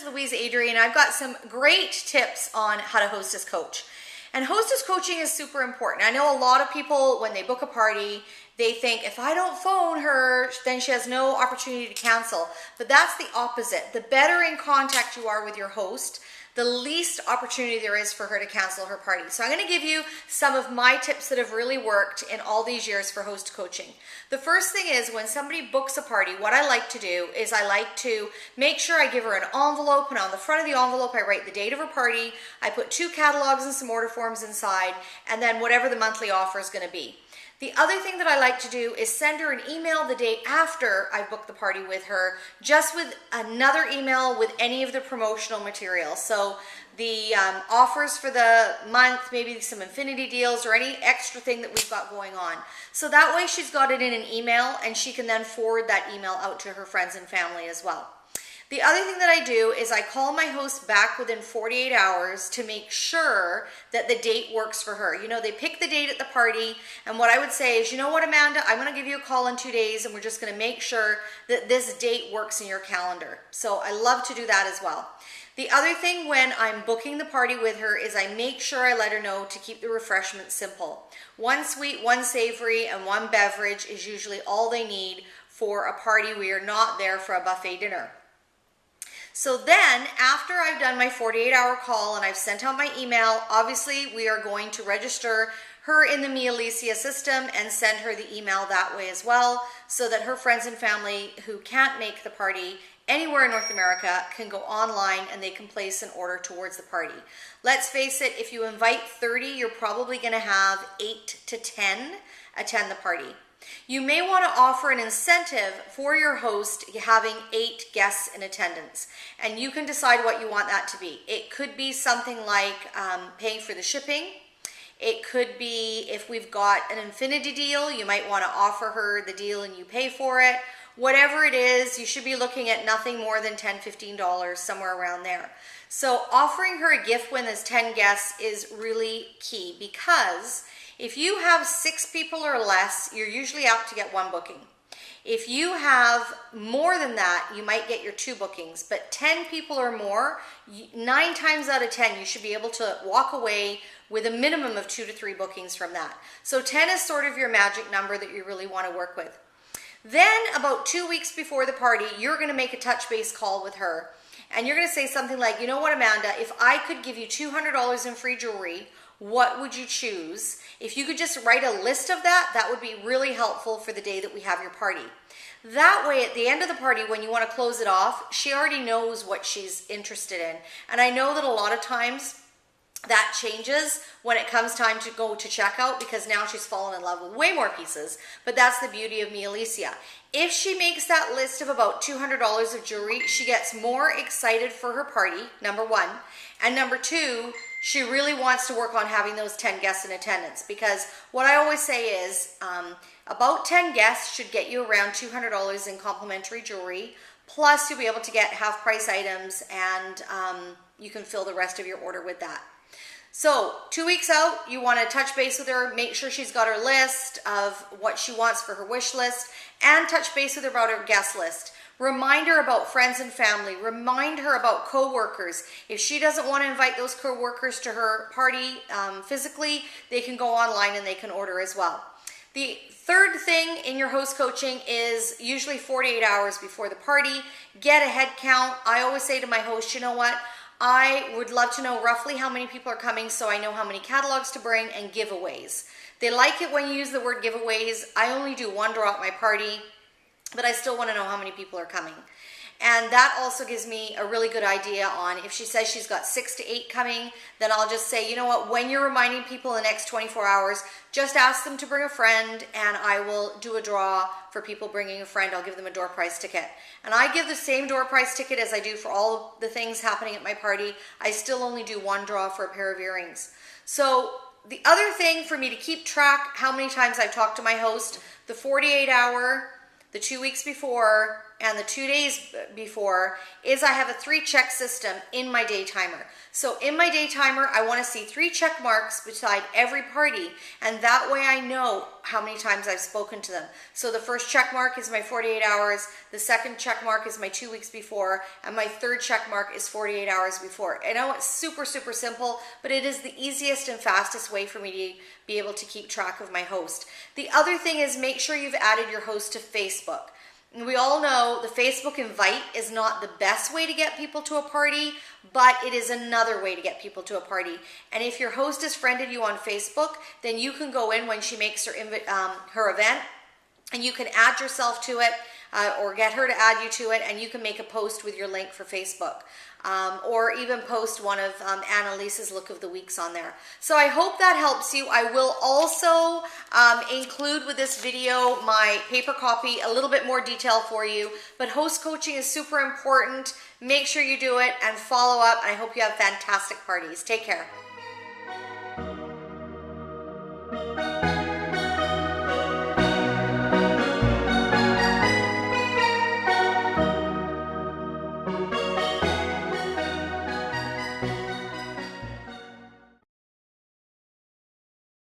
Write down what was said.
Louise Adrian. I've got some great tips on how to hostess coach. And hostess coaching is super important. I know a lot of people, when they book a party, they think if I don't phone her, then she has no opportunity to cancel. But that's the opposite. The better in contact you are with your host, the least opportunity there is for her to cancel her party. So I'm going to give you some of my tips that have really worked in all these years for host coaching. The first thing is when somebody books a party, what I like to do is I like to make sure I give her an envelope, and on the front of the envelope I write the date of her party, I put 2 catalogs and some order forms inside, and then whatever the monthly offer is going to be. The other thing that I like to do is send her an email the day after I book the party with her, just with another email with any of the promotional material. So the offers for the month, maybe some infinity deals or any extra thing that we've got going on. So that way she's got it in an email and she can then forward that email out to her friends and family as well. The other thing that I do is I call my host back within 48 hours to make sure that the date works for her. You know, they pick the date at the party, and what I would say is, you know what, Amanda, I'm going to give you a call in 2 days, and we're just going to make sure that this date works in your calendar. So I love to do that as well. The other thing when I'm booking the party with her is I make sure I let her know to keep the refreshments simple. 1 sweet, 1 savory, and 1 beverage is usually all they need for a party. We are not there for a buffet dinner. So then, after I've done my 48-hour call and I've sent out my email, obviously we are going to register her in the Me Alicia system and send her the email that way as well, so that her friends and family who can't make the party anywhere in North America can go online and they can place an order towards the party. Let's face it, if you invite 30, you're probably going to have 8 to 10 attend the party. You may want to offer an incentive for your host having 8 guests in attendance, and you can decide what you want that to be. It could be something like paying for the shipping. It could be, if we've got an infinity deal, you might want to offer her the deal and you pay for it. Whatever it is, you should be looking at nothing more than $10, $15, somewhere around there. So offering her a gift when there's 10 guests is really key, because if you have 6 people or less, you're usually apt to get 1 booking. If you have more than that, you might get your 2 bookings. But 10 people or more, 9 times out of 10, you should be able to walk away with a minimum of 2 to 3 bookings from that. So 10 is sort of your magic number that you really want to work with. Then about 2 weeks before the party, you're going to make a touch base call with her. And you're going to say something like, you know what, Amanda, if I could give you $200 in free jewelry, what would you choose? If you could just write a list of that, that would be really helpful for the day that we have your party. That way, at the end of the party, when you want to close it off, she already knows what she's interested in. And I know that a lot of times that changes when it comes time to go to checkout, because now she's fallen in love with way more pieces. But that's the beauty of Me Alicia. If she makes that list of about $200 of jewelry, she gets more excited for her party, number 1. And number 2, she really wants to work on having those 10 guests in attendance, because what I always say is about 10 guests should get you around $200 in complimentary jewelry, plus you'll be able to get half-price items, and you can fill the rest of your order with that. So 2 weeks out, you want to touch base with her, make sure she's got her list of what she wants for her wish list, and touch base with her about her guest list. Remind her about friends and family. Remind her about co-workers. If she doesn't want to invite those co-workers to her party physically, they can go online and they can order as well. The third thing in your host coaching is usually 48 hours before the party. Get a head count. I always say to my host, you know what? I would love to know roughly how many people are coming so I know how many catalogs to bring, and giveaways. They like it when you use the word giveaways. I only do 1 draw at my party, but I still want to know how many people are coming. And that also gives me a really good idea on, if she says she's got 6 to 8 coming, then I'll just say, you know what, when you're reminding people in the next 24 hours, just ask them to bring a friend, and I will do a draw for people bringing a friend. I'll give them a door prize ticket. And I give the same door prize ticket as I do for all the things happening at my party. I still only do 1 draw for a pair of earrings. So the other thing for me to keep track how many times I've talked to my host, the 48-hour, the 2 weeks before, and the 2 days before is I have a 3 check system in my day timer. So in my day timer, I want to see 3 check marks beside every party, and that way I know how many times I've spoken to them. So the first check mark is my 48 hours, the second check mark is my 2 weeks before, and my third check mark is 48 hours before. I know it's super, super simple, but it is the easiest and fastest way for me to be able to keep track of my host. The other thing is make sure you've added your host to Facebook. And we all know the Facebook invite is not the best way to get people to a party, but it is another way to get people to a party. And if your host has friended you on Facebook, then you can go in when she makes her event, and you can add yourself to it, or get her to add you to it, and you can make a post with your link for Facebook. Or even post one of Annalise's Look of the Weeks on there. So I hope that helps you. I will also include with this video my paper copy, a little bit more detail for you. But host coaching is super important. Make sure you do it and follow up. And I hope you have fantastic parties. Take care.